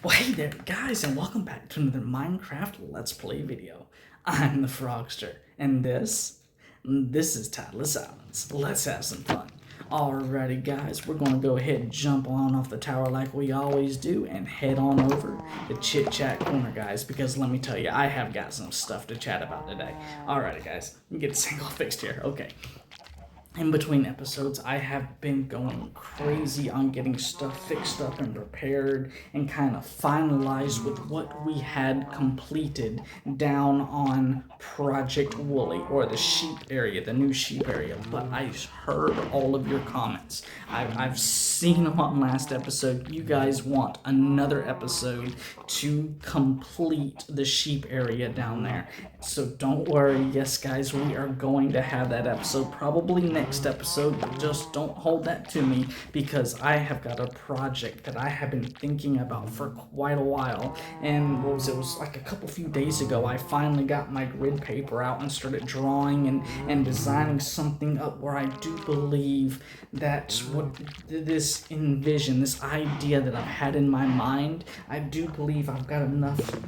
Well, hey there, guys, and welcome back to another Minecraft Let's Play video. I'm the Frogster, and this is Tideless Islands. Let's have some fun. Alrighty, guys, we're gonna go ahead and jump on off the tower like we always do and head on over to Chit Chat Corner, guys, because let me tell you, I have got some stuff to chat about today. Alrighty, guys, let me get this angle fixed here. Okay. In between episodes, I have been going crazy on getting stuff fixed up and prepared and kind of finalized with what we had completed down on Project Woolly, or the sheep area, the new sheep area. But I heard all of your comments. I've seen them on last episode. You guys want another episode to complete the sheep area down there. So don't worry. Yes, guys, we are going to have that episode probably next episode, but just don't hold that to me because I have got a project that I have been thinking about for quite a while. And it was like a few days ago, I finally got my grid paper out and started drawing and designing something up where I do believe that what this idea that I've had in my mind, I do believe I've got enough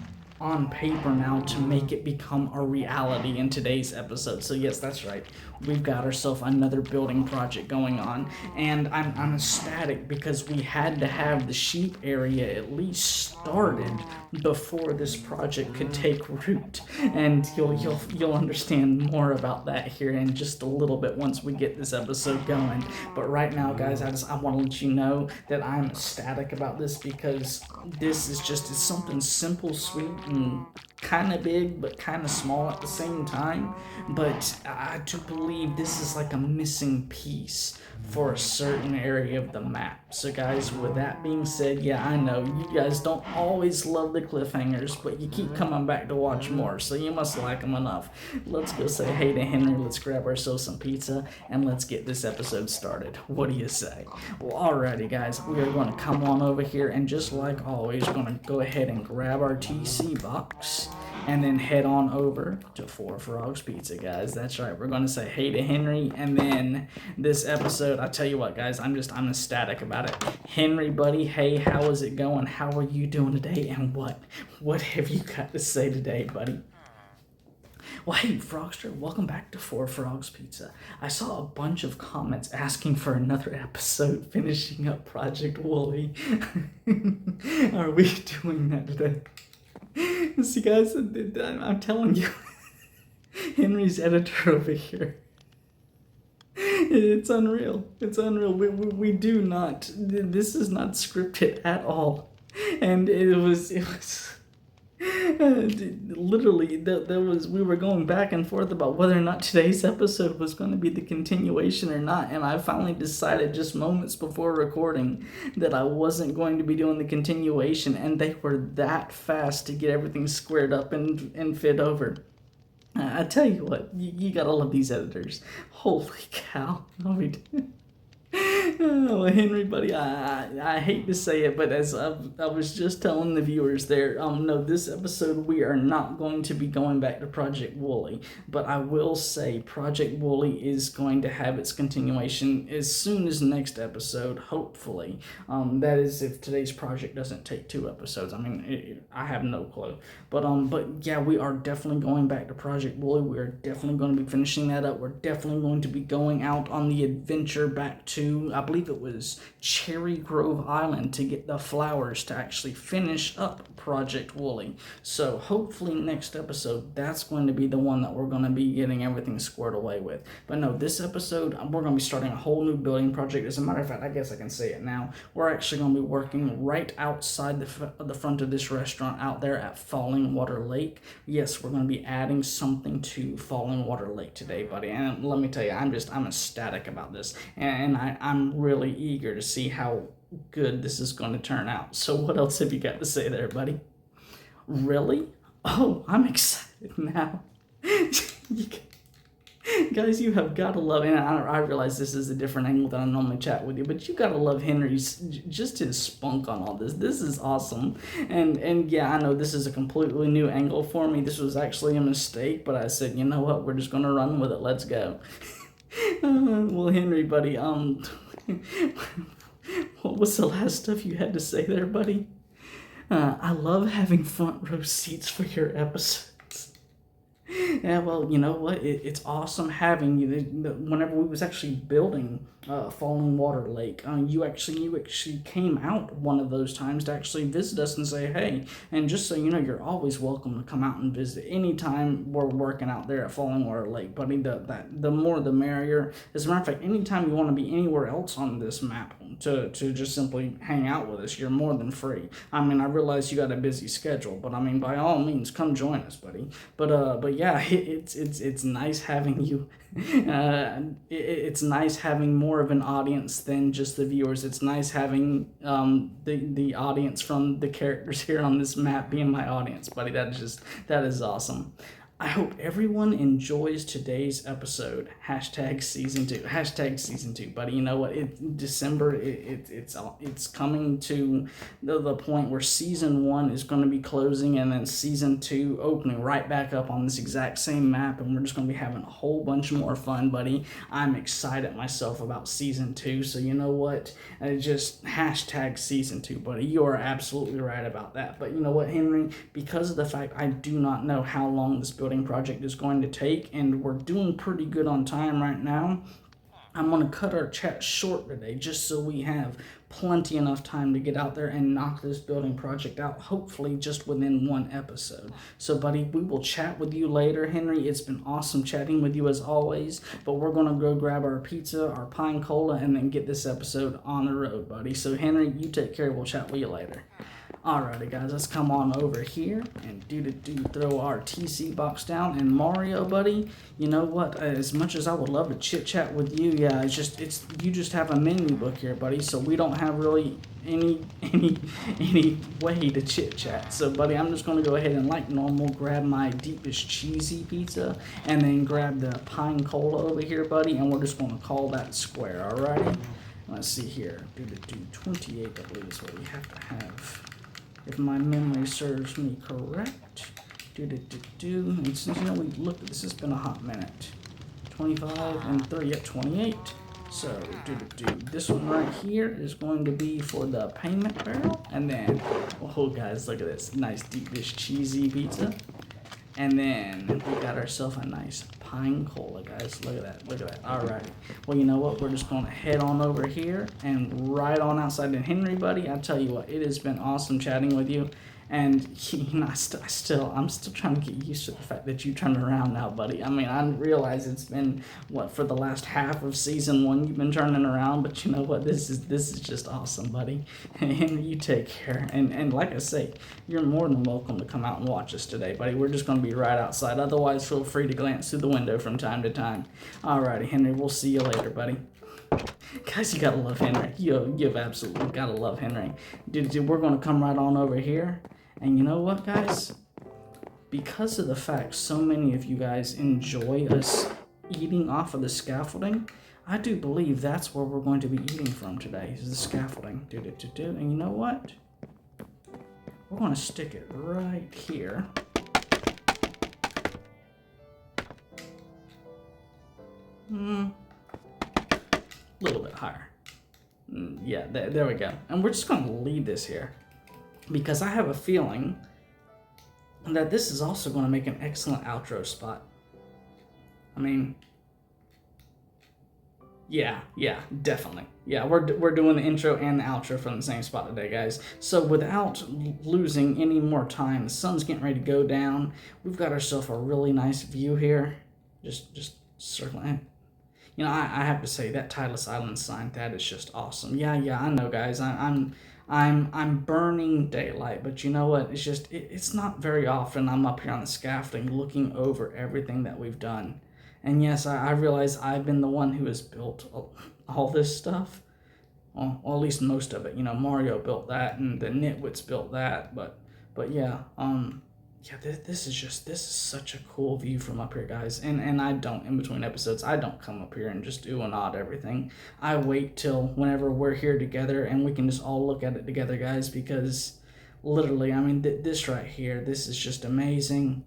on paper now to make it become a reality in today's episode. So yes, that's right, we've got ourselves another building project going on, and I'm ecstatic because we had to have the sheep area at least started before this project could take root, and you'll understand more about that here in just a little bit once we get this episode going. But right now, guys, I want to let you know that I'm ecstatic about this because this is just it's something simple, sweet, and kind of big but kind of small at the same time. But I do believe this is like a missing piece for a certain area of the map. So guys, with that being said, yeah, I know you guys don't always love the cliffhangers, but you keep coming back to watch more, so you must like them enough. Let's go say hey to Henry, let's grab ourselves some pizza, and let's get this episode started. What do you say? Well, alrighty, guys, we are going to come on over here, and just like always, we're going to go ahead and grab our TC box and then head on over to Four Frogs Pizza, guys. That's right, we're going to say hey to Henry, and then this episode, I tell you what, guys, I'm ecstatic about it. Henry, buddy, hey, how is it going? How are you doing today? And what have you got to say today, buddy? Well, hey, Frogster, welcome back to Four Frogs Pizza. I saw a bunch of comments asking for another episode finishing up Project Woolly. Are we doing that today? See, guys, I'm telling you, Henry's editor over here. It's unreal. It's unreal. We do not. This is not scripted at all, and it was literally there was we were going back and forth about whether or not today's episode was going to be the continuation or not, and I finally decided just moments before recording that I wasn't going to be doing the continuation, and they were that fast to get everything squared up and fit over. I tell you what, you gotta love these editors. Holy cow. No, we do. Oh, Henry, buddy, I hate to say it, but as I was just telling the viewers there, no, this episode we are not going to be going back to Project Woolly, but I will say Project Woolly is going to have its continuation as soon as next episode, hopefully. That is if today's project doesn't take 2 episodes. I mean, I have no clue, but yeah, we are definitely going back to Project Woolly. We are definitely going to be finishing that up. We're definitely going to be going out on the adventure back to, I believe it was Cherry Grove Island, to get the flowers to actually finish up Project Woolly. So hopefully next episode, that's going to be the one that we're going to be getting everything squared away with. But no, this episode, we're going to be starting a whole new building project. As a matter of fact, I guess I can say it now. We're actually going to be working right outside the front of this restaurant out there at Falling Water Lake. Yes, we're going to be adding something to Falling Water Lake today, buddy. And let me tell you, I'm ecstatic about this. And I'm really eager to see how good this is going to turn out. So what else have you got to say there, buddy? Really? Oh, I'm excited now. Guys, you have got to love, and I realize this is a different angle than I normally chat with you, but you got to love Henry's, just his spunk on all this. This is awesome. And yeah, I know this is a completely new angle for me. This was actually a mistake, but I said, you know what, we're just going to run with it. Let's go. Well, Henry, buddy, what was the last stuff you had to say there, buddy? I love having front row seats for your episodes. Yeah, well, you know what? It's awesome having you. Whenever we was actually building Falling Water Lake, you actually came out one of those times to actually visit us and say hey. And just so you know, you're always welcome to come out and visit anytime we're working out there at Falling Water Lake, buddy. The more the merrier. As a matter of fact, anytime you want to be anywhere else on this map to just simply hang out with us, you're more than free. I mean, I realize you got a busy schedule, but I mean, by all means, come join us, buddy. But yeah, it's nice having you. It's nice having more of an audience than just the viewers. It's nice having the audience from the characters here on this map being my audience, buddy. That is awesome. I hope everyone enjoys today's episode. Hashtag season 2. Hashtag season 2, buddy. You know what? December. It's coming to the point where season 1 is going to be closing, and then season 2 opening right back up on this exact same map, and we're just going to be having a whole bunch more fun, buddy. I'm excited myself about season 2. So you know what? Just hashtag season 2, buddy. You are absolutely right about that. But you know what, Henry? Because of the fact I do not know how long this building project is going to take, and we're doing pretty good on time right now, I'm going to cut our chat short today just so we have plenty enough time to get out there and knock this building project out, hopefully just within one episode. So buddy, we will chat with you later. Henry, it's been awesome chatting with you as always, but we're going to go grab our pizza, our pine cola, and then get this episode on the road, buddy. So Henry, you take care. We'll chat with you later. Alrighty guys, let's come on over here and throw our TC box down. And Mario, buddy, you know what? As much as I would love to chit chat with you, yeah, you just have a menu book here, buddy. So we don't have really any way to chit chat. So buddy, I'm just gonna go ahead and like normal grab my deepest cheesy pizza and then grab the pine cola over here, buddy, and we're just gonna call that square. Alrighty. Let's see here. 28, I believe is what we have to have, if my memory serves me correct. And since you know we looked at this, it's been a hot minute. 25 and 30, yep, 28. So this one right here is going to be for the payment barrel. And then, oh guys, look at this nice deep dish cheesy pizza. And then we got ourselves a nice pine cola, guys. Look at that. Look at that. Alrighty. Well, you know what? We're just going to head on over here and right on outside. And Henry, buddy, I tell you what, it has been awesome chatting with you. And you know, I'm still trying to get used to the fact that you turned around now, buddy. I mean, I realize it's been for the last half of season 1 you've been turning around, but you know what? This is just awesome, buddy. And you take care. And like I say, you're more than welcome to come out and watch us today, buddy. We're just going to be right outside. Otherwise, feel free to glance through the window from time to time. Alrighty, Henry. We'll see you later, buddy. Guys, you gotta love Henry. You've absolutely gotta love Henry. We're gonna come right on over here. And you know what, guys? Because of the fact so many of you guys enjoy us eating off of the scaffolding, I do believe that's where we're going to be eating from today, is the scaffolding. And you know what? We're going to stick it right here. A little bit higher. Yeah, there we go. And we're just going to leave this here, because I have a feeling that this is also going to make an excellent outro spot. I mean, yeah, definitely. Yeah, we're doing the intro and the outro from the same spot today, guys. So without losing any more time, the sun's getting ready to go down. We've got ourselves a really nice view here. Just circling. You know, I have to say that Tideless Island sign, that is just awesome. Yeah, I know, guys. I'm burning daylight, but you know what? It's not very often I'm up here on the scaffolding looking over everything that we've done. And yes, I realize I've been the one who has built all this stuff. Well, at least most of it. You know, Mario built that, and the Nitwits built that. But yeah, this is such a cool view from up here, guys. And I don't, in between episodes, I don't come up here and just do and odd everything. I wait till whenever we're here together and we can just all look at it together, guys, because literally, I mean, this right here, this is just amazing.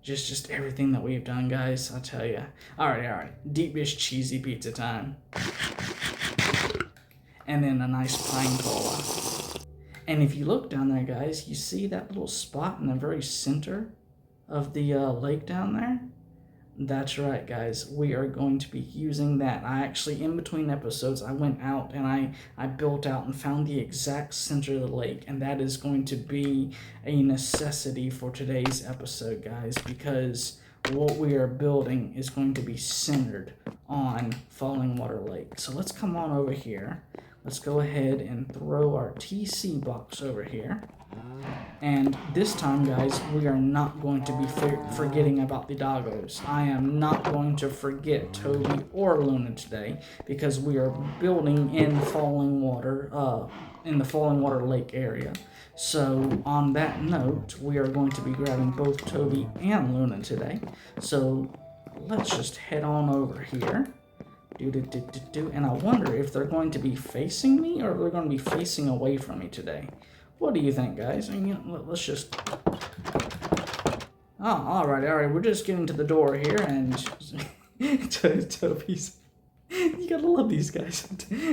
Just everything that we've done, guys, I tell you. All right. Deep dish cheesy pizza time. And then a nice pine cola. And if you look down there, guys, you see that little spot in the very center of the lake down there? That's right, guys. We are going to be using that. I actually, in between episodes, I went out and I built out and found the exact center of the lake, and that is going to be a necessity for today's episode, guys, because what we are building is going to be centered on Falling Water Lake. So let's come on over here. Let's go ahead and throw our TC box over here. And this time, guys, we are not going to be forgetting about the doggos. I am not going to forget Toby or Luna today because we are building in Falling Water, in the Falling Water Lake area. So on that note, we are going to be grabbing both Toby and Luna today. So let's just head on over here. And I wonder if they're going to be facing me or if they're going to be facing away from me today. What do you think, guys? I mean, let's just... Oh, all right. We're just getting to the door here, and Toby's... You gotta love these guys.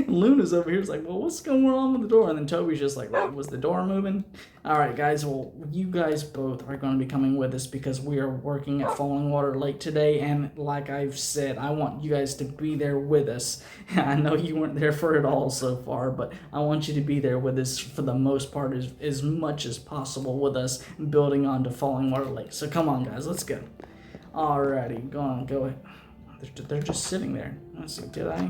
Luna's over here is like, well, what's going on with the door? And then Toby's just like, was the door moving? All right, guys. Well, you guys both are going to be coming with us because we are working at Falling Water Lake today. And like I've said, I want you guys to be there with us. I know you weren't there for it all so far, but I want you to be there with us for the most part as much as possible with us building onto Falling Water Lake. So come on, guys. Let's go. Alrighty, go ahead. They're just sitting there. Let's see, did I?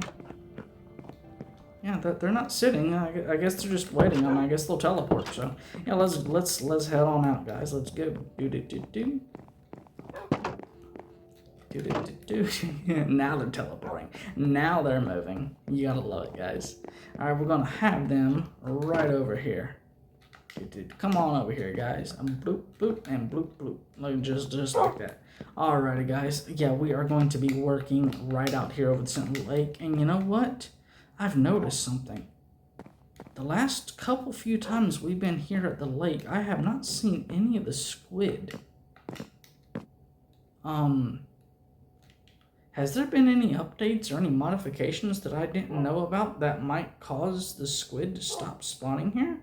Yeah, they're not sitting. I guess they're just waiting on me. I guess they'll teleport. So yeah, let's head on out, guys. Let's go. Do. Now they're teleporting. Now they're moving. You gotta love it, guys. All right, we're gonna have them right over here. Come on over here, guys. Bloop, bloop, and bloop, bloop. Like just like that. Alrighty, guys. Yeah, we are going to be working right out here over the center of the lake. And you know what? I've noticed something. The last few times we've been here at the lake, I have not seen any of the squid. Has there been any updates or any modifications that I didn't know about that might cause the squid to stop spawning here?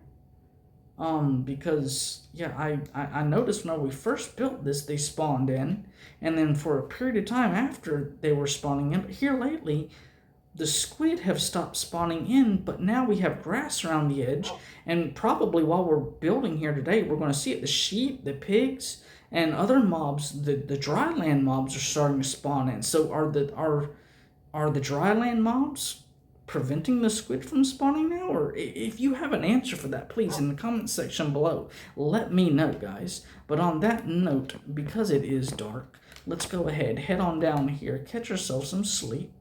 Because, yeah, I noticed when we first built this, they spawned in, and then for a period of time after they were spawning in, but here lately, the squid have stopped spawning in, but now we have grass around the edge, and probably while we're building here today, we're going to see it, the sheep, the pigs, and other mobs, the dryland mobs are starting to spawn in. So are the dryland mobs preventing the squid from spawning now? Or if you have an answer for that, please in the comment section below let me know, guys. But on that note, because it is dark, let's go ahead, head on down here, catch ourselves some sleep.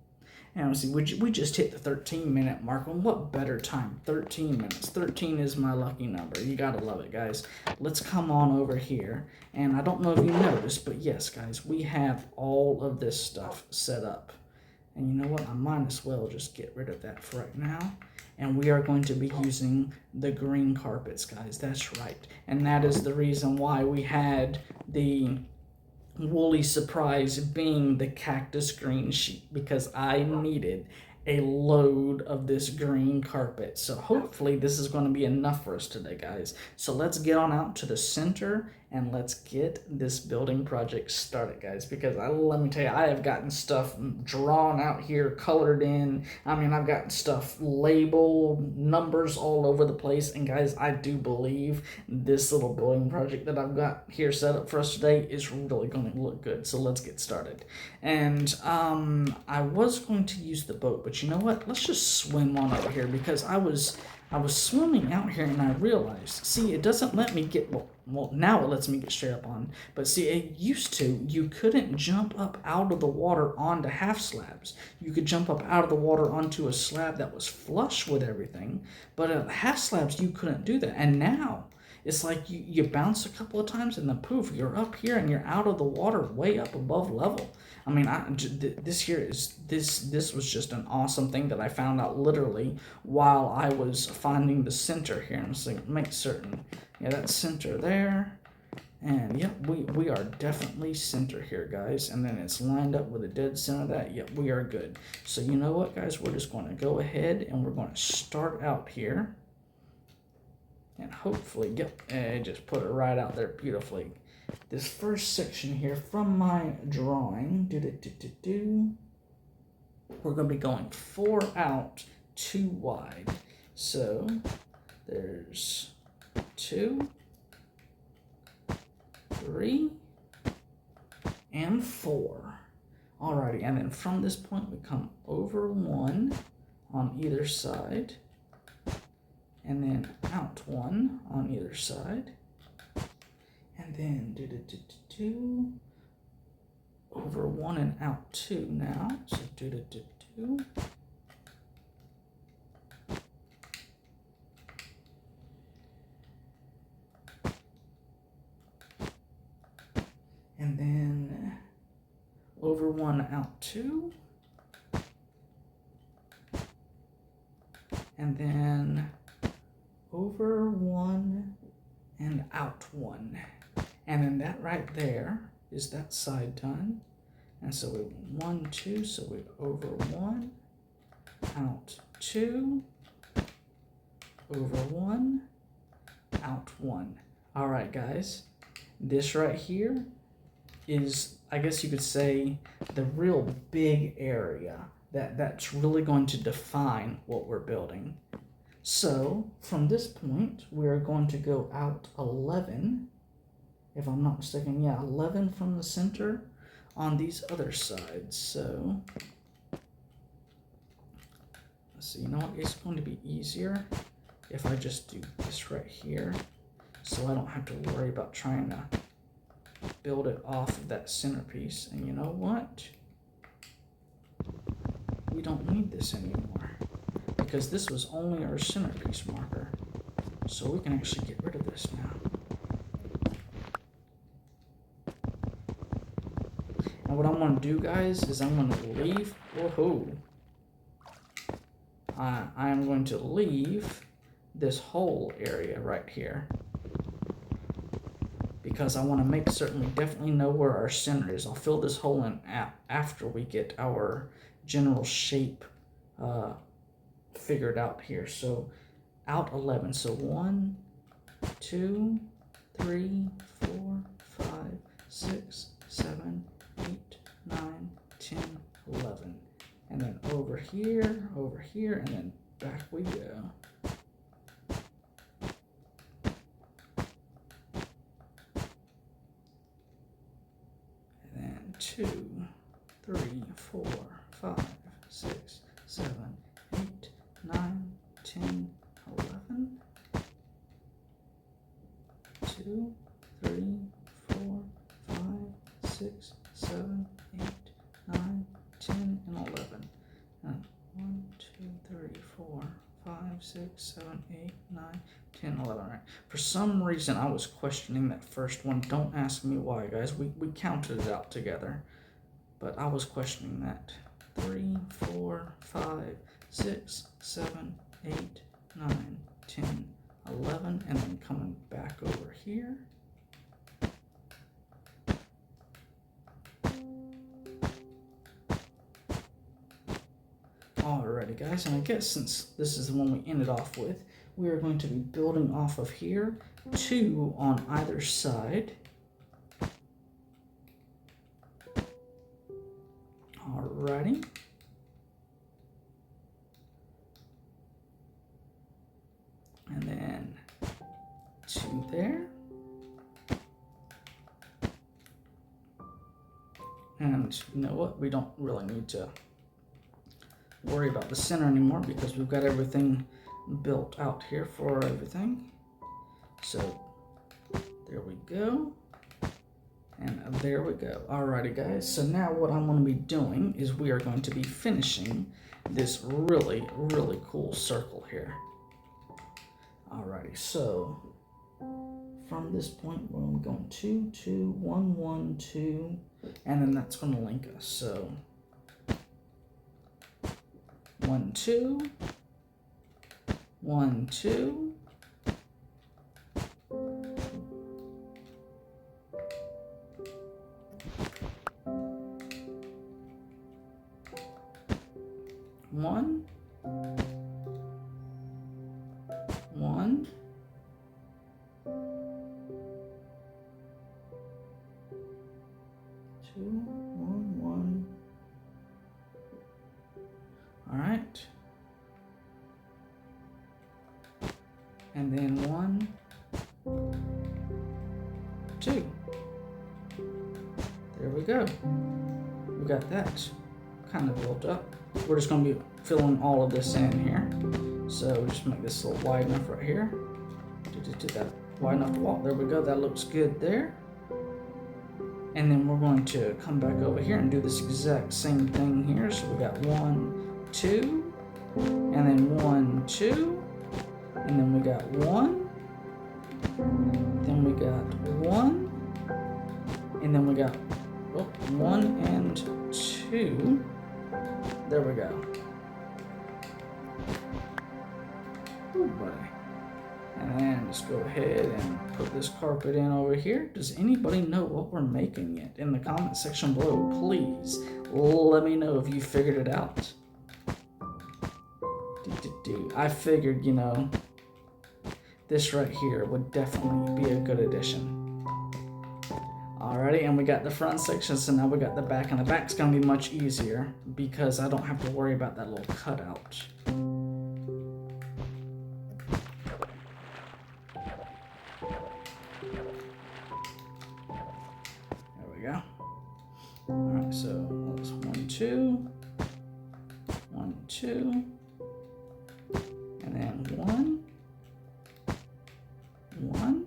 And see, we just hit the 13-minute mark. And what better time? 13 minutes. 13 is my lucky number. You gotta love it, guys. Let's come on over here. And I don't know if you noticed, but yes, guys, we have all of this stuff set up. And you know what? I might as well just get rid of that for right now. And we are going to be using the green carpets, guys. That's right. And that is the reason why we had the woolly surprise being the cactus green sheet, because I needed a load of this green carpet. So hopefully this is going to be enough for us today, guys. So let's get on out to the center and let's get this building project started, guys, because let me tell you, I have gotten stuff drawn out here, colored in. I mean, I've gotten stuff labeled, numbers all over the place. And guys, I do believe this little building project that I've got here set up for us today is really going to look good. So let's get started. And I was going to use the boat, but you know what? Let's just swim on over here, because I was swimming out here and I realized, see, it doesn't let me get, well, now it lets me get straight up on, but see, it used to, you couldn't jump up out of the water onto half slabs. You could jump up out of the water onto a slab that was flush with everything, but at half slabs, you couldn't do that. And now, it's like you bounce a couple of times and then poof, you're up here and you're out of the water way up above level. I mean, this was just an awesome thing that I found out literally while I was finding the center here. And so make certain, yeah, that's center there. And yep, we are definitely center here, guys. And then it's lined up with the dead center of that. Yep, we are good. So you know what, guys? We're just going to go ahead and we're going to start out here. And hopefully, yep, just put it right out there beautifully. This first section here from my drawing, we're going to be going 4 out, 2 wide. So there's 2, 3, and 4. Alrighty, and then from this point we come over 1 on either side, and then out 1 on either side, and then over 1 and out 2 now. So and then over 1 out 2, and then over 1 and out 1, and then that right there is that side done. And so we 1, 2, so we over 1, out 2, over 1, out 1. All right, guys, this right here is, I guess you could say, the real big area that's really going to define what we're building. So from this point, we're going to go out 11, if I'm not mistaken. Yeah, 11 from the center on these other sides. So let's see, you know what, it's going to be easier if I just do this right here, so I don't have to worry about trying to build it off of that centerpiece. And you know what, we don't need this anymore, because this was only our centerpiece marker, so we can actually get rid of this now. And what I'm going to do, guys, is I'm going to leave, I am going to leave this whole area right here, because I want to make certain we definitely know where our center is. I'll fill this hole in after we get our general shape figured out here. So out 11, so 1, 2, 3, 4, 5, 6, 7, 8, 9, 10, 11, and then over here, and then back we go. And then 2, 3, 4, 5, 6, 7, 8, 9, 10, 11. 2, 3, 4, 5, 6, 7, 8, 9, 10, and 11. And 1, 2, 3, 4, 5, 6, 7, 8, 9, 10, 11. Right. For some reason, I was questioning that first one. Don't ask me why, guys. We counted it out together, but I was questioning that. 3, 4, 5, 6, 7, 8, 9, 10, 11, and then coming back over here. Alrighty, guys, and I guess since this is the one we ended off with, we are going to be building off of here, 2 on either side. Alrighty. And then 2 there. And you know what? We don't really need to worry about the center anymore, because we've got everything built out here for everything. So there we go. And there we go. Alrighty, guys. So now what I'm going to be doing is we are going to be finishing this really, really cool circle here. Alrighty, so from this point, we're going 2, 2, 1, 1, 2, and then that's going to link us. So 1, 2, 1, 2, 1, 1, 1. All right. And then 1, 2. There we go. We got that kind of built up. We're just going to be filling all of this in here. So just make this a little wide enough right here. Do that wide enough to walk. There we go. That looks good there. And then we're going to come back over here and do this exact same thing here. So we got 1, 2, and then 1, 2, and then we got 1, then we got 1, and then we got 1 and 2. There we go. Ooh, buddy. And then just go ahead and put this carpet in over here. Does anybody know what we're making it? In the comment section below, please let me know if you figured it out. I figured, you know, this right here would definitely be a good addition. Alrighty, and we got the front section, so now we got the back, and the back's gonna be much easier because I don't have to worry about that little cutout. There we go. Alright, so that's 1, 2, 1, 2, and then 1, 1,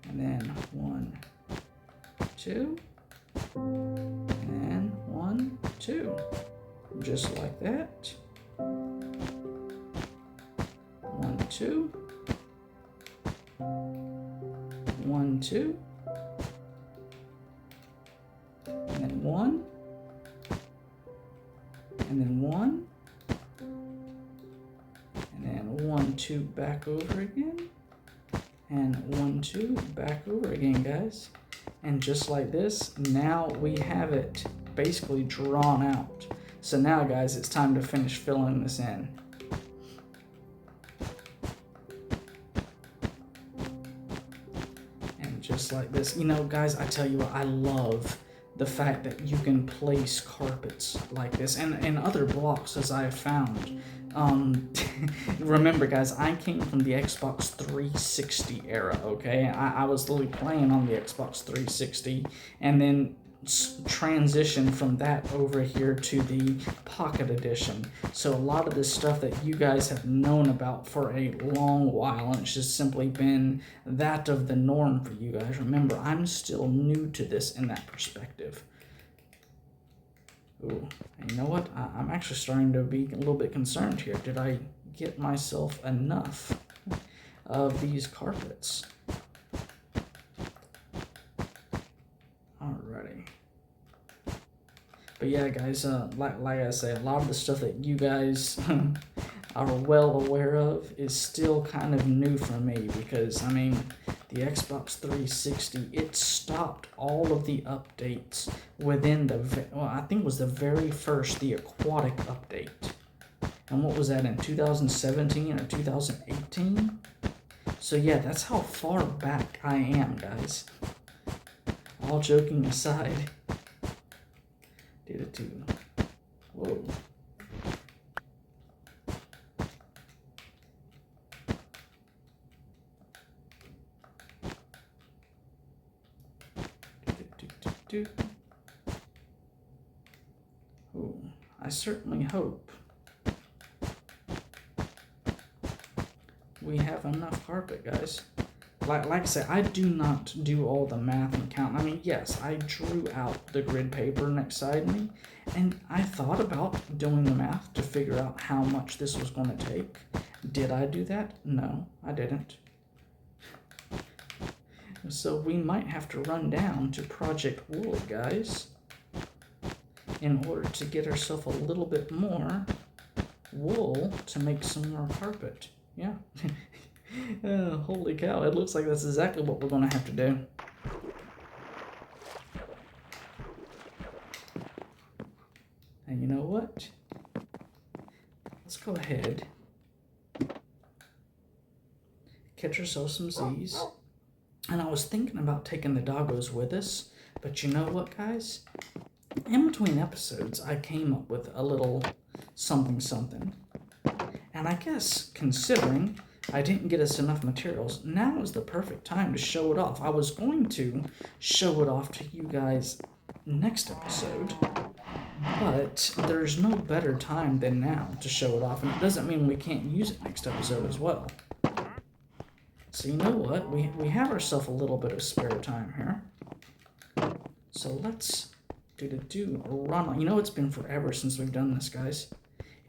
and then 1, 2, and 1, 2, just like that. 1, 2, 1, 2, and then 1, and then 1, and then 1, 2 back over again, and 1, 2 back over again, guys. And just like this, now we have it basically drawn out. So now, guys, it's time to finish filling this in. And just like this, you know, guys, I tell you what, I love the fact that you can place carpets like this and other blocks, as I have found. Remember, guys, I came from the Xbox 360 era, okay? I was literally playing on the Xbox 360 and then transitioned from that over here to the Pocket Edition. So a lot of this stuff that you guys have known about for a long while, and it's just simply been that of the norm for you guys. Remember, I'm still new to this in that perspective. Ooh, and you know what? I'm actually starting to be a little bit concerned here. Did I get myself enough of these carpets? Alrighty. But yeah, guys, like I say, a lot of the stuff that you guys are well aware of is still kind of new for me because, I mean, the Xbox 360, it stopped all of the updates within the, well, I think it was the very first, the aquatic update. And what was that, in 2017 or 2018? So yeah, that's how far back I am, guys. All joking aside. Did it too. Whoa. Oh, I certainly hope we have enough carpet, guys. Like I said, I do not do all the math and count. I mean, yes, I drew out the grid paper next side of me, and I thought about doing the math to figure out how much this was going to take. Did I do that? No, I didn't. So we might have to run down to Project Wood, guys, in order to get ourselves a little bit more wool to make some more carpet. Yeah. Holy cow, it looks like that's exactly what we're going to have to do. And you know what? Let's go ahead, catch ourselves some Z's. And I was thinking about taking the doggos with us, But you know what, guys? In between episodes, I came up with a little something. And I guess, considering I didn't get us enough materials, now is the perfect time to show it off. I was going to show it off to you guys next episode, but there's no better time than now to show it off, and it doesn't mean we can't use it next episode as well. So you know what? We have ourselves a little bit of spare time here. So let's run on. You know, it's been forever since we've done this, guys.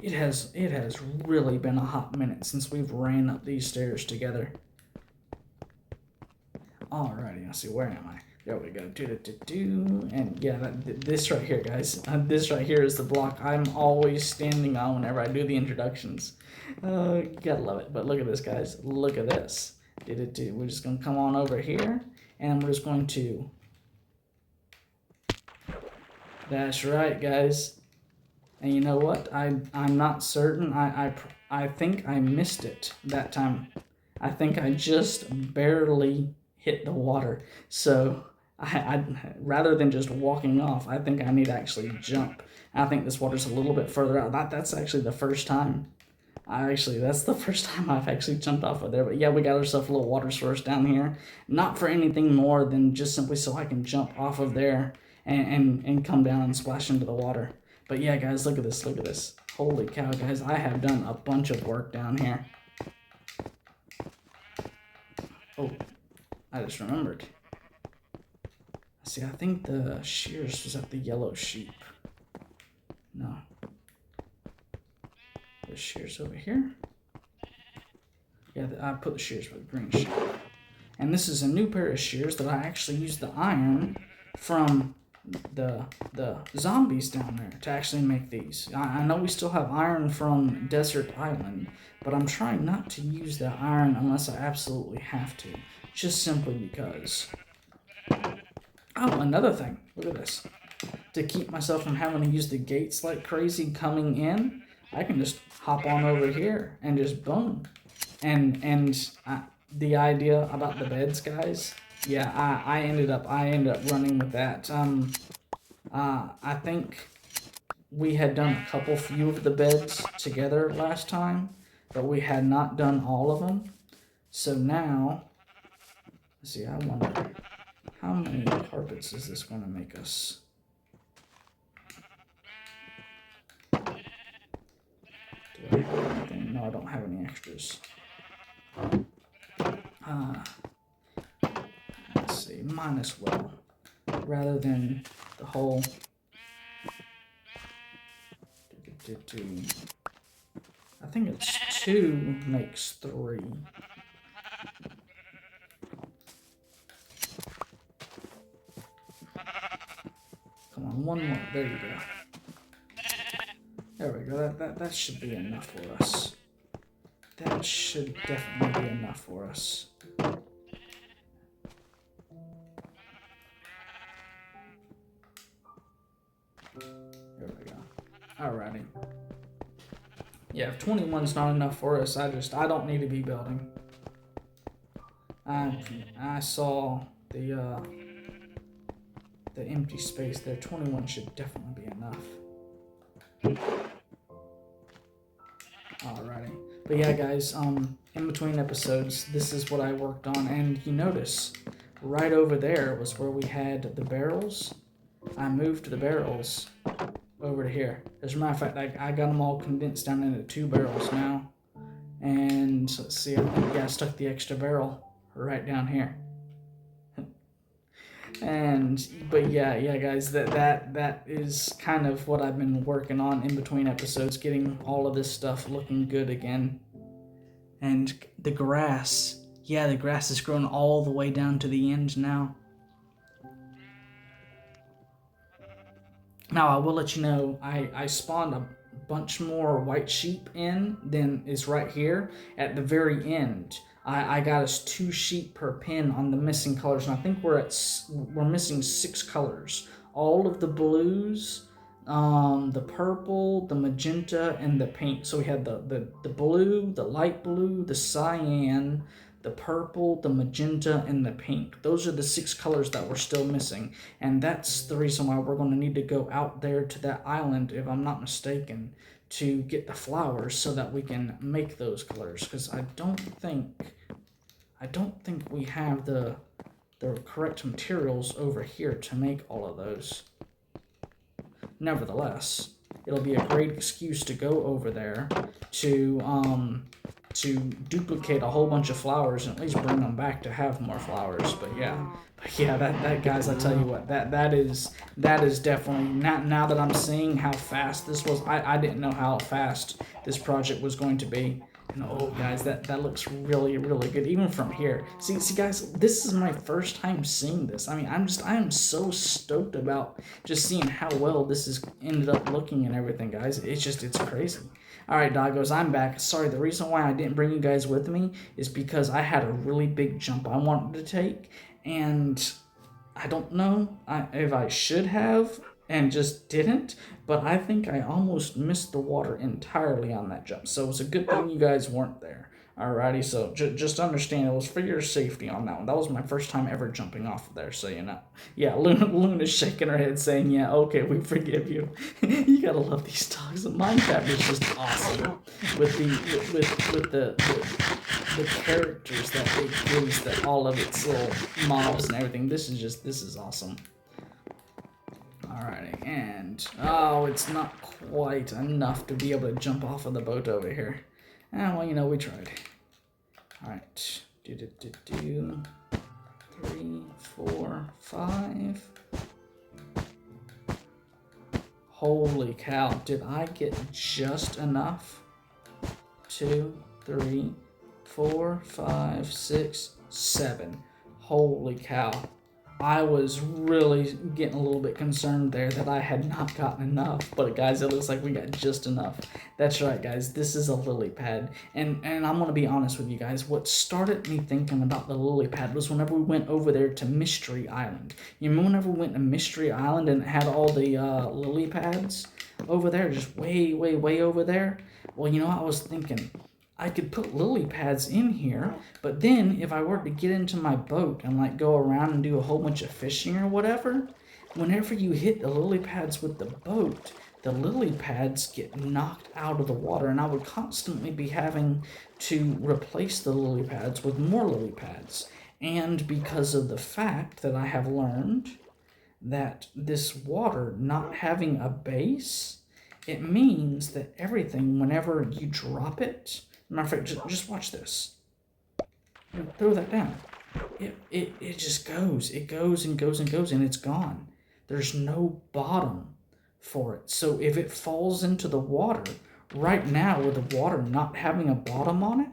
It has really been a hot minute since we've ran up these stairs together. Alrighty, let's see, where am I? There we go. And yeah, this right here, guys. This right here is the block I'm always standing on whenever I do the introductions. You gotta love it. But look at this, guys. Look at this. We're just gonna come on over here, and we're just going to. That's right, guys. And you know what? I'm not certain. I think I missed it that time. I think I just barely hit the water. So I rather than just walking off, I think I need to actually jump. I think this water's a little bit further out. That's actually the first time. That's the first time I've actually jumped off of there. But yeah, we got ourselves a little water source down here. Not for anything more than just simply so I can jump off of there and come down and splash into the water. But yeah, guys, look at this, look at this. Holy cow, guys, I have done a bunch of work down here. Oh, I just remembered. See, I think the shears was at the yellow sheep. No. The shears over here. Yeah, I put the shears with the green sheep. And this is a new pair of shears that I actually used the iron from the zombies down there to actually make these. I know we still have iron from Desert Island, but I'm trying not to use that iron unless I absolutely have to, just simply because. Oh, another thing, look at this. To keep myself from having to use the gates like crazy coming in, I can just hop on over here and just boom. And the idea about the beds, guys, yeah, I ended up running with that. I think we had done a few of the beds together last time, but we had not done all of them. So now, let's see, I wonder how many carpets is this going to make us? Do I have anything? No, I don't have any extras. Let's see, might as well, rather than the whole. I think it's 2 makes 3. Come on, one more. There you go. There we go. That should be enough for us. That should definitely be enough for us. There we go. Alrighty. Yeah, if 21's not enough for us, I don't need to be building. I saw the empty space there. 21 should definitely be enough. Alrighty. But yeah, guys, in between episodes, this is what I worked on, and you notice right over there was where we had the barrels. I moved the barrels over to here. As a matter of fact, I got them all condensed down into 2 barrels now. And let's see, I stuck the extra barrel right down here. But yeah, guys, that is kind of what I've been working on in between episodes, getting all of this stuff looking good again. And the grass, yeah, the grass is growing all the way down to the end now. Now, I will let you know, I spawned a bunch more white sheep in than is right here at the very end. I got us 2 sheep per pin on the missing colors, and I think we're missing 6 colors. All of the blues, the purple, the magenta, and the pink. So we had the blue, the light blue, the cyan, the purple, the magenta, and the pink. Those are the 6 colors that we're still missing. And that's the reason why we're going to need to go out there to that island, if I'm not mistaken, to get the flowers so that we can make those colors. Because I don't think we have the correct materials over here to make all of those. Nevertheless, it'll be a great excuse to go over there to duplicate a whole bunch of flowers and at least bring them back to have more flowers. But yeah, that guys, I tell you what, that is definitely, now that I'm seeing how fast this was, I didn't know how fast this project was going to be. And oh guys, that looks really, really good, even from here. See guys, this is my first time seeing this. I mean, I am so stoked about just seeing how well this has ended up looking and everything, guys. It's crazy. Alright, doggos, I'm back. Sorry, the reason why I didn't bring you guys with me is because I had a really big jump I wanted to take, and I don't know if I should have and just didn't, but I think I almost missed the water entirely on that jump. So it was a good thing you guys weren't there. Alrighty, so just understand it was for your safety on that one. That was my first time ever jumping off of there, so you know. Yeah, Luna's shaking her head saying, yeah, okay, we forgive you. You gotta love these dogs. Minecraft is just awesome with the characters that it gives, that all of its little mobs and everything. This is awesome. Alrighty, and oh, it's not quite enough to be able to jump off of the boat over here. Well, you know, we tried. Alright. 3, 4, 5. Holy cow. Did I get just enough? 2, 3, 4, 5, 6, 7. Holy cow. I was really getting a little bit concerned there that I had not gotten enough, but guys, it looks like we got just enough. That's right, guys, this is a lily pad, and I'm going to be honest with you guys, what started me thinking about the lily pad was whenever we went over there to Mystery Island. You remember whenever we went to Mystery Island and it had all the lily pads over there, just way, way, way over there? Well, you know, I was thinking, I could put lily pads in here, but then if I were to get into my boat and like go around and do a whole bunch of fishing or whatever, whenever you hit the lily pads with the boat, the lily pads get knocked out of the water, and I would constantly be having to replace the lily pads with more lily pads. And because of the fact that I have learned that this water not having a base, it means that everything, whenever you drop it, matter of fact, just watch this. Throw that down. It just goes. It goes and goes and goes, and it's gone. There's no bottom for it. So if it falls into the water, right now with the water not having a bottom on it,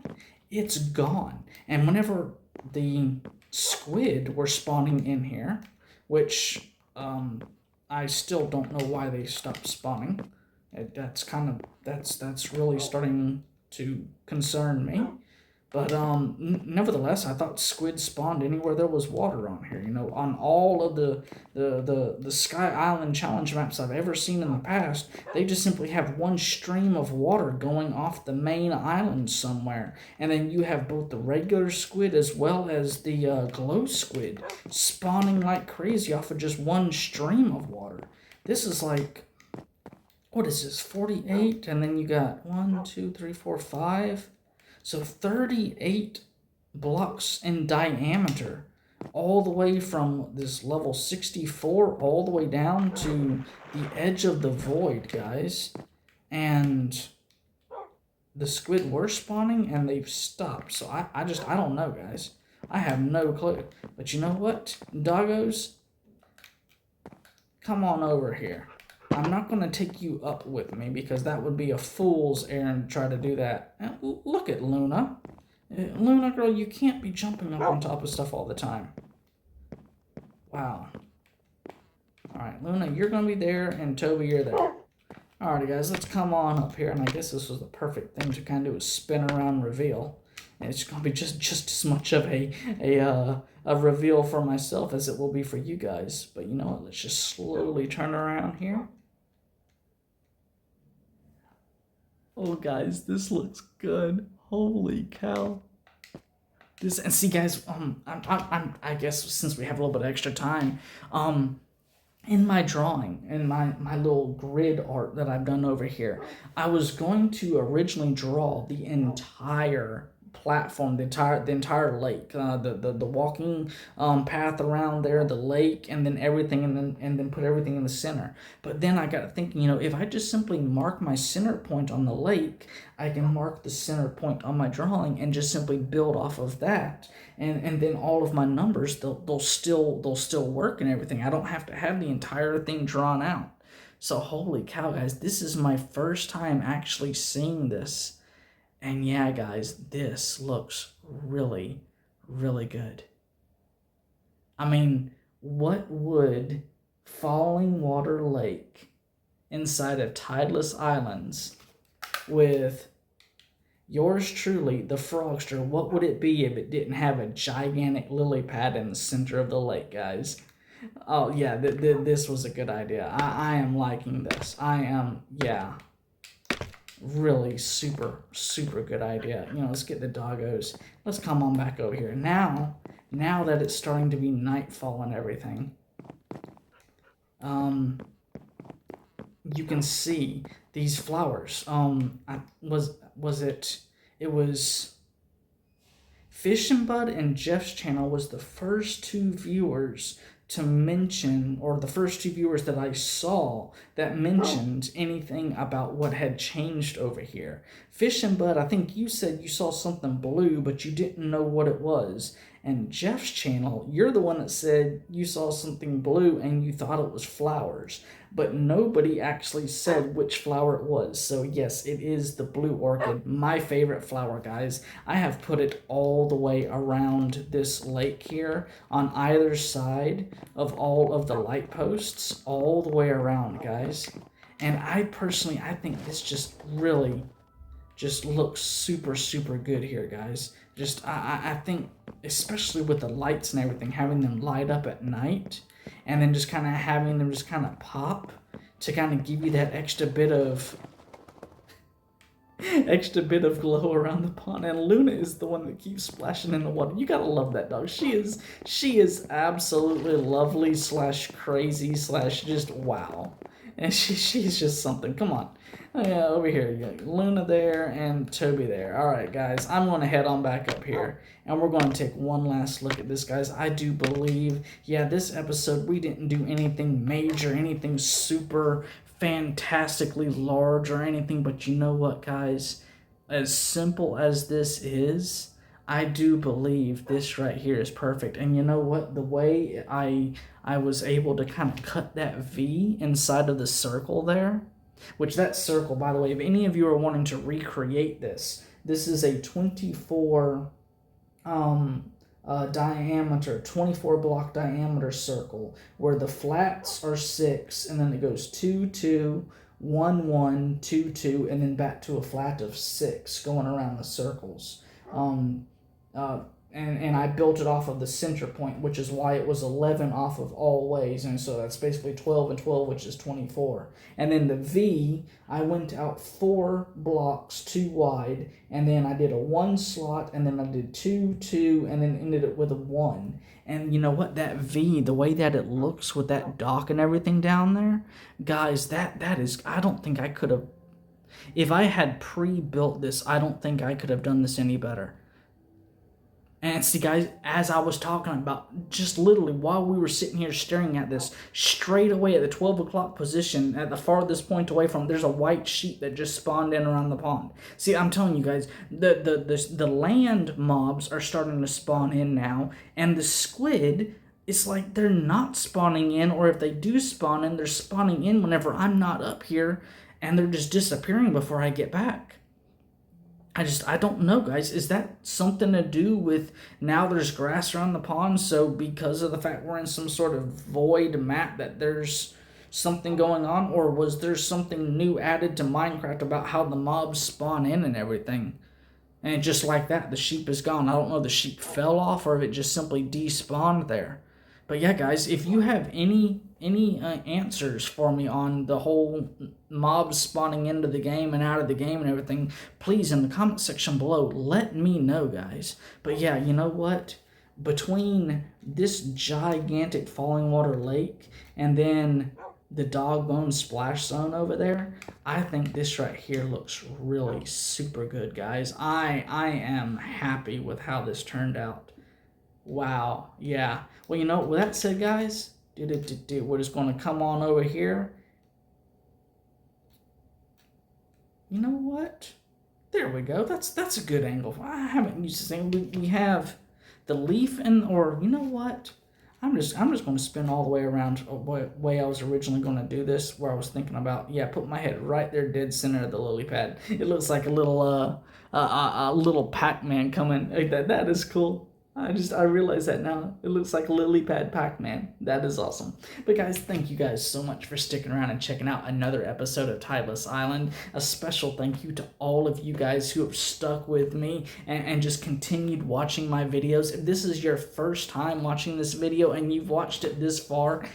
it's gone. And whenever the squid were spawning in here, which I still don't know why they stopped spawning. That's really starting to concern me. But nevertheless, I thought squid spawned anywhere there was water on here. You know, on all of the Sky Island challenge maps I've ever seen in the past, they just simply have one stream of water going off the main island somewhere. And then you have both the regular squid as well as the glow squid spawning like crazy off of just one stream of water. This is like, what is this, 48? And then you got 1, 2, 3, 4, 5. So 38 blocks in diameter, all the way from this level 64 all the way down to the edge of the void, guys. And the squid were spawning and they've stopped. So I don't know, guys. I have no clue. But you know what, doggos? Come on over here. I'm not going to take you up with me because that would be a fool's errand to try to do that. And look at Luna. Luna, girl, you can't be jumping up on top of stuff all the time. Wow. Alright, Luna, you're going to be there, and Toby, you're there. Alrighty, guys, let's come on up here. And I guess this was the perfect thing to kind of do, is spin around reveal. And it's going to be just as much of a reveal for myself as it will be for you guys. But you know what? Let's just slowly turn around here. Oh, guys, this looks good. Holy cow. This, and see, guys, I guess since we have a little bit of extra time, in my drawing, in my little grid art that I've done over here, I was going to originally draw the entire platform, the entire lake, the walking path around there, the lake, and then everything, and then put everything in the center. But then I got thinking, if I just simply mark my center point on the lake, I can mark the center point on my drawing and just simply build off of that. And then all of my numbers, they'll still work and everything. I don't have to have the entire thing drawn out. So holy cow, guys, this is my first time actually seeing this. And yeah, guys, this looks really, really good. I mean, what would Falling Water Lake inside of Tideless Islands with yours truly, the Frogster, what would it be if it didn't have a gigantic lily pad in the center of the lake, guys? Oh, yeah, this was a good idea. I am liking this. Yeah, really super, super good idea. Let's get the doggos. Let's come on back over here. Now that it's starting to be nightfall and everything, you can see these flowers. It was Fish and Bud and Jeff's channel was the first two viewers to mention, or the first two viewers that I saw that mentioned anything about what had changed over here. Fish and Bud, I think you said you saw something blue, but you didn't know what it was. And Jeff's channel, you're the one that said you saw something blue and you thought it was flowers, but nobody actually said which flower it was. So yes, it is the blue orchid, my favorite flower, guys. I have put it all the way around this lake here on either side of all of the light posts, all the way around, guys. And I think this just really just looks super, super good here, guys. I think, especially with the lights and everything, having them light up at night, and then just kind of having them just kind of pop to kind of give you that extra bit of glow around the pond. And Luna is the one that keeps splashing in the water. You gotta love that dog. She is absolutely lovely / crazy / just wow. And she's just something. Come on. Yeah, over here, you got Luna there and Toby there. All right, guys, I'm going to head on back up here, and we're going to take one last look at this, guys. I do believe, yeah, this episode, we didn't do anything major, anything super fantastically large or anything, but you know what, guys? As simple as this is, I do believe this right here is perfect. And you know what? The way I was able to kind of cut that V inside of the circle there, which that circle, by the way, if any of you are wanting to recreate this is a 24 diameter, 24 block diameter circle where the flats are 6, and then it goes 2, 2, 1, 1, 2, 2, and then back to a flat of 6 going around the circles. And I built it off of the center point, which is why it was 11 off of all ways, and so that's basically 12 and 12, which is 24. And then the V, I went out 4 blocks too wide, and then I did a 1 slot, and then I did 2, 2, and then ended it with a 1. And you know what? That V, the way that it looks with that dock and everything down there, guys, that is, I don't think I could have, if I had pre-built this, I don't think I could have done this any better. And see, guys, as I was talking about, just literally while we were sitting here staring at this, straight away at the 12 o'clock position, at the farthest point away from, there's a white sheep that just spawned in around the pond. See, I'm telling you guys, the land mobs are starting to spawn in now, and the squid, it's like they're not spawning in, or if they do spawn in, they're spawning in whenever I'm not up here, and they're just disappearing before I get back. I don't know, guys. Is that something to do with now there's grass around the pond, so because of the fact we're in some sort of void map that there's something going on? Or was there something new added to Minecraft about how the mobs spawn in and everything? And just like that, the sheep is gone. I don't know if the sheep fell off or if it just simply despawned there. But yeah, guys, if you have any answers for me on the whole mobs spawning into the game and out of the game and everything, please in the comment section below let me know, guys. But yeah, you know what? Between this gigantic falling water lake and then the doggone splash zone over there, I think this right here looks really super good, guys. I am happy with how this turned out. Wow, yeah. Well, you know, with that said, guys, we're just going to come on over here. You know what? There we go. That's a good angle. I haven't used this angle. We have the leaf and, or you know what? I'm just going to spin all the way around the way I was originally going to do this, where I was thinking about, yeah, put my head right there dead center of the lily pad. It looks like a little Pac-Man coming. That is cool. I realize that now. It looks like a lily pad Pac-Man. That is awesome. But guys, thank you guys so much for sticking around and checking out another episode of Tideless Island. A special thank you to all of you guys who have stuck with me and just continued watching my videos. If this is your first time watching this video and you've watched it this far,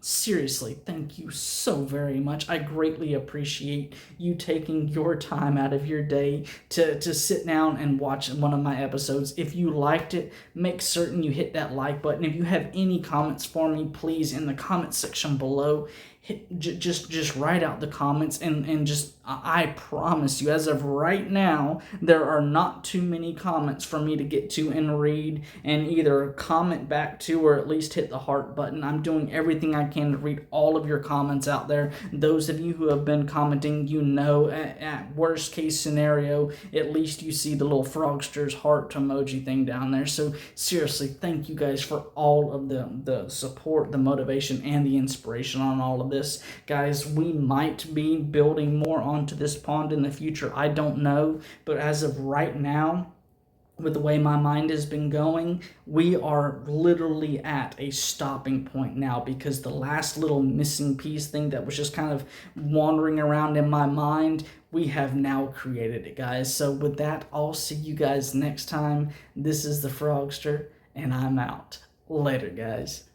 seriously, thank you so very much. I greatly appreciate you taking your time out of your day to sit down and watch one of my episodes. If you liked it, make certain you hit that like button. If you have any comments for me, please, in the comment section below, just write out the comments and just, I promise you, as of right now, there are not too many comments for me to get to and read and either comment back to or at least hit the heart button. I'm doing everything I can to read all of your comments out there. Those of you who have been commenting, you know, at worst case scenario, at least you see the little frogster's heart emoji thing down there. So seriously, thank you guys for all of the support, the motivation, and the inspiration on all of this. Guys, we might be building more onto this pond in the future. I don't know, but as of right now, with the way my mind has been going, we are literally at a stopping point now, because the last little missing piece thing that was just kind of wandering around in my mind, we have now created it, guys. So with that, I'll see you guys next time. This is the Frogster, and I'm out. Later, guys.